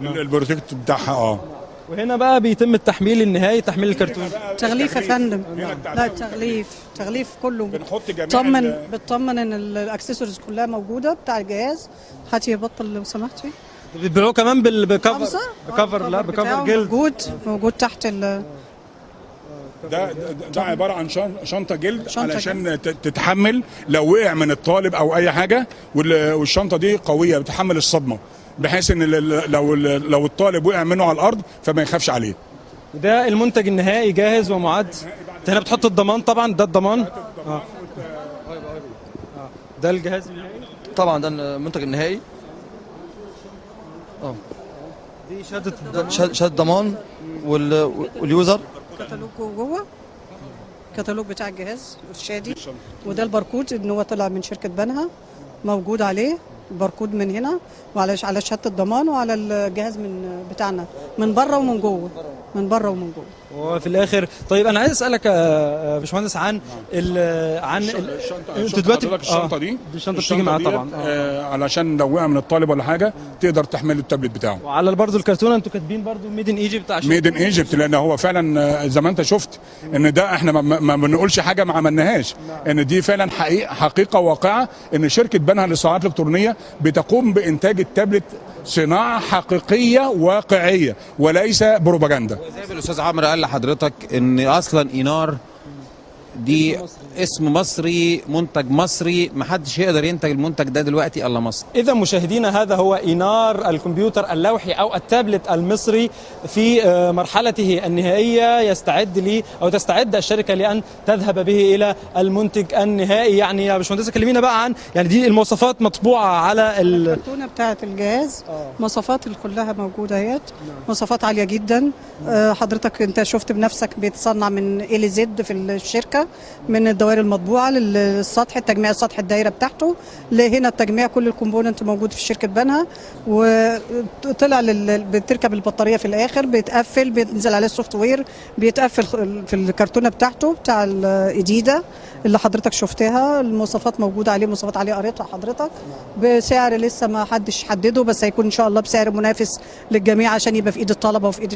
البروتكتور بتاعها. وهنا بقى بيتم التحميل النهائي، تحميل الكرتون. تغليف يا فندم. لا تغليف كله. بنحط جميع بتطمن ان الاكسسوارز كلها موجوده بتاع الجهاز. هاتي يبطل لو سمحتي. بتبيعوه كمان بكفر جلد موجود تحت ده عباره عن شنطه جلد علشان تتحمل لو وقع من الطالب او اي حاجه، والشنطه دي قويه بتحمل الصدمه بحيث ان لو الطالب وقع منه على الارض فما يخافش عليه. ده المنتج النهائي جاهز ومعد. هنا بتحط الضمان طبعا، ده الضمان. ده الجهاز النهائي طبعا، ده المنتج النهائي. دي شهاده ضمان واليوزر كتالوج جوه، كتالوج بتاع الجهاز الشادي، وده الباركود ان هو طلع من شركه بنها، موجود عليه الباركود من هنا وعلى شهاده الضمان وعلى الجهاز من بتاعنا من بره ومن جوه، من بره ومن جوه. وفي الاخر طيب انا عايز اسالك يا باشمهندس عن انتوا دلوقتي الشنطه دي بتيجي معاها طبعا علشان لو وقع من الطالب ولا حاجه تقدر تحمل التابلت بتاعه. وعلى برضه الكرتونه انتوا كاتبين برضه ميد ان ايجيبت، عشان ميد ان ايجيبت، لان هو فعلا زي ما انت شفت ان ده احنا ما بنقولش حاجه ما عملناهاش، ان دي فعلا حقيقه واقعه ان شركه بنها للصناعات الالكترونيه بتقوم بانتاج التابلت صناعه حقيقيه واقعيه وليس بروباجندا. زي ما الاستاذ عمرو قال لحضرتك ان اصلا اينار دي اسم مصري، منتج مصري، محدش يقدر ينتج المنتج ده دلوقتي الا مصر. اذا مشاهدينا هذا هو اينار الكمبيوتر اللوحي او التابلت المصري في مرحلته النهائيه، تستعد الشركه لان تذهب به الى المنتج النهائي. يعني يا باشمهندس كلمينا بقى عن يعني دي المواصفات مطبوعه على الكرتونه بتاعه الجهاز. مواصفات كلها موجوده اهيت، مواصفات عاليه جدا. حضرتك انت شفت بنفسك بيتصنع من A ل Z في الشركه، كلها، من الدوائر المطبوعه للسطح، التجميع السطح الدايره بتاعته، لهنا التجميع كل الكومبوننت موجود في شركه بنها، وطلع بتركب البطاريه في الاخر، بيتقفل، بينزل عليه السوفت وير، بيتقفل في الكرتونه بتاعته بتاع الجديده اللي حضرتك شفتها. المواصفات موجوده عليه، مواصفات عليه قريتها حضرتك، بسعر لسه ما حدش حدده، بس هيكون ان شاء الله بسعر منافس للجميع عشان يبقى في ايد الطلبه وفي ايد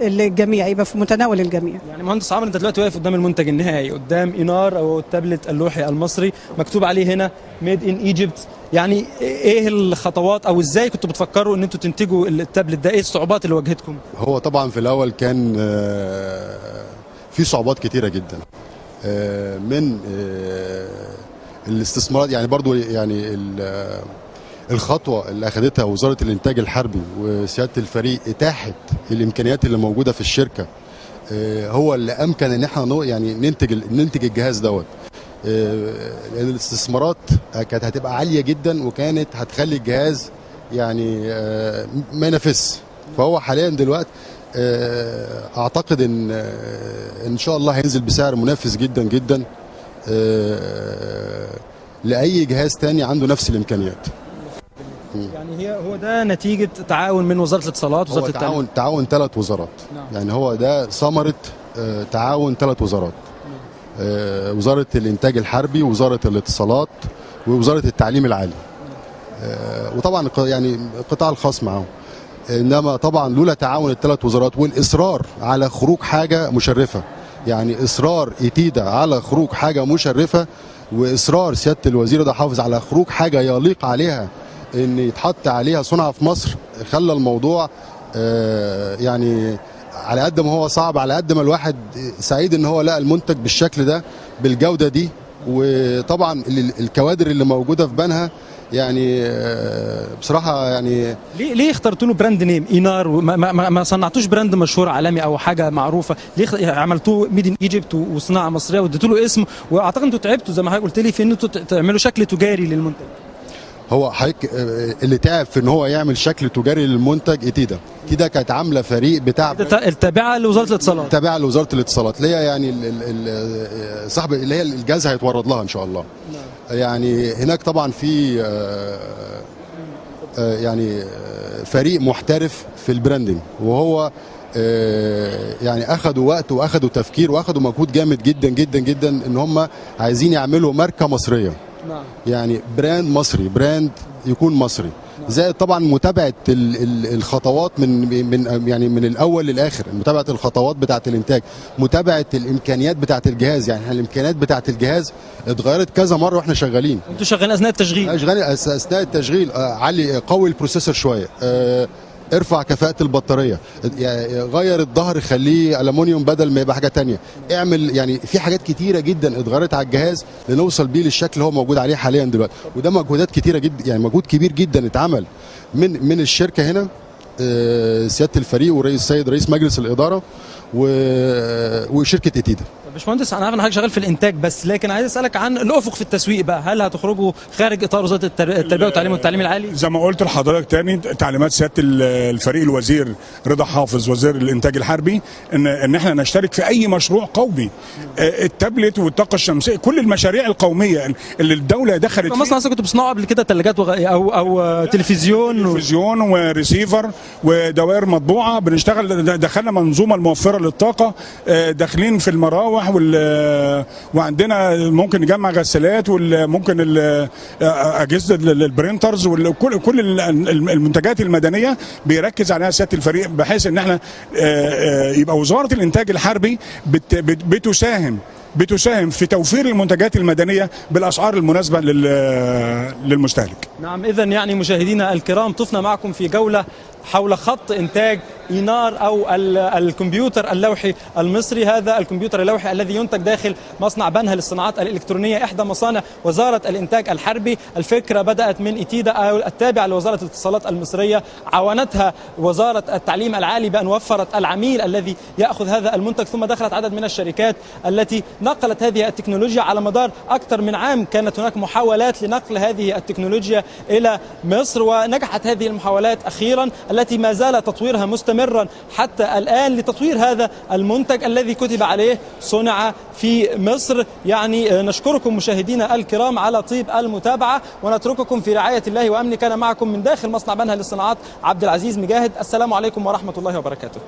الجميع، يبقى في متناول الجميع. يعني مهندس عمرو، انت دلوقتي واقف قدام المنتج النهائي، قدام اينار او التابلت اللوحي المصري، مكتوب عليه هنا ميد ان ايجيبت. يعني ايه الخطوات او ازاي كنتوا بتفكروا ان انتوا تنتجوا التابلت ده؟ ايه الصعوبات اللي واجهتكم؟ هو طبعا في الاول كان في صعوبات كتيره جدا من الاستثمارات، يعني برضو يعني الخطوه اللي اخذتها وزاره الانتاج الحربي وسياده الفريق اتاحه الامكانيات اللي موجوده في الشركه هو اللي امكن ان احنا يعني ننتج الجهاز دوت. لان الاستثمارات كانت هتبقى عاليه جدا، وكانت هتخلي الجهاز يعني ما ينافسش. فهو حاليا دلوقتي اعتقد ان شاء الله هينزل بسعر منافس جدا جدا لاي جهاز تاني عنده نفس الامكانيات. يعني هو ده نتيجه تعاون من وزاره الاتصالات ووزاره التعليم؟ تعاون 3 وزارات. نعم. يعني هو ده ثمره تعاون 3 وزارات. وزاره الانتاج الحربي، ووزاره الاتصالات، ووزاره التعليم العالي. وطبعا يعني القطاع الخاص معاهم. انما طبعا لولا تعاون ال3 وزارات والاصرار على خروج حاجه مشرفه، يعني اصرار إتيدا على خروج حاجه مشرفه، واصرار سياده الوزير ده حافظ على خروج حاجه يليق عليها ان يتحط عليها صنع في مصر، خلى الموضوع يعني على قد ما هو صعب، على قد ما الواحد سعيد ان هو لقى المنتج بالشكل ده بالجوده دي. وطبعا الكوادر اللي موجوده في بنها يعني بصراحه يعني ليه اخترتوا له براند نيم اينار؟ ما صنعتوش براند مشهور عالمي او حاجه معروفه؟ ليه عملتوه ميد ان ايجيبت وصناعه مصريه واديتوا له اسم؟ واعتقد انتوا تعبتوا زي ما حضرتك قلت لي في ان انتوا تعملوا شكل تجاري للمنتج. هو حضرتك اللي تعب في ان هو يعمل شكل تجاري للمنتج إتيدا كانت عامله فريق بتاع التابعه لوزاره الاتصالات. التابعه لوزاره الاتصالات اللي هي يعني صاحب اللي هي الجهاز هيتورد لها ان شاء الله. يعني هناك طبعا في يعني فريق محترف في البراندنج، وهو يعني اخذوا وقت واخذوا تفكير واخذوا مجهود جامد جدا جدا جدا ان هم عايزين يعملوا ماركه مصريه. يعني براند مصري، براند يكون مصري. زائد طبعا متابعه الخطوات من الاول للاخر، متابعه الخطوات بتاعه الانتاج، متابعه الامكانيات بتاعه الجهاز. يعني الامكانيات بتاعه الجهاز اتغيرت كذا مره واحنا شغالين. انتوا شغالين اثناء التشغيل؟ اثناء التشغيل علي قوي البروسيسور شويه، ارفع كفاءة البطارية، يعني غير الظهر خليه ألمونيوم بدل ما يبقى حاجة تانية، اعمل يعني في حاجات كتيرة جدا اتغيرت على الجهاز لنوصل بيه للشكل اللي هو موجود عليه حاليا دلوقتي. وده مجهودات كتيرة جدا، يعني مجهود كبير جدا اتعمل من الشركة هنا، سيادة الفريق والسيد رئيس مجلس الإدارة وشركة إتيدا. باشمهندس، انا عارف ان حضرتك شغال في الانتاج بس، لكن عايز اسالك عن الافق في التسويق بقى. هل هتخرجوا خارج اطار وزاره التربيه والتعليم العالي؟ زي ما قلت لحضرتك تاني، تعليمات سياده الفريق الوزير رضا حافظ وزير الانتاج الحربي ان احنا نشترك في اي مشروع قومي. التابلت والطاقه الشمسيه، كل المشاريع القوميه اللي الدوله دخلت فيها. مصنع كنتوا بتصنعوا قبل كده ثلاجات او تلفزيون وريسيفر ودوائر مطبوعه. بنشتغل، دخلنا منظومه الموفره للطاقه، داخلين في المراوح وعندنا ممكن نجمع غسالات، وممكن اجهزه البرينترز، وكل المنتجات المدنيه بيركز عليها سياده الفريق، بحيث ان احنا يبقى وزاره الانتاج الحربي بتساهم في توفير المنتجات المدنيه بالاسعار المناسبه للمستهلك. نعم، اذا يعني مشاهدينا الكرام، طفنا معكم في جوله حول خط انتاج اينار او الكمبيوتر اللوحي المصري. هذا الكمبيوتر اللوحي الذي ينتج داخل مصنع بنها للصناعات الالكترونيه، احدى مصانع وزاره الانتاج الحربي. الفكره بدات من إتيدا او التابعه لوزاره الاتصالات المصريه، عاونتها وزاره التعليم العالي بان وفرت العميل الذي ياخذ هذا المنتج، ثم دخلت عدد من الشركات التي نقلت هذه التكنولوجيا على مدار اكثر من عام. كانت هناك محاولات لنقل هذه التكنولوجيا الى مصر ونجحت هذه المحاولات اخيرا. التي ما زال تطويرها مستمرا حتى الآن لتطوير هذا المنتج الذي كتب عليه صنع في مصر. يعني نشكركم مشاهدينا الكرام على طيب المتابعة، ونترككم في رعاية الله وأمنه. كان معكم من داخل مصنع بنها للصناعات عبد العزيز مجاهد. السلام عليكم ورحمة الله وبركاته.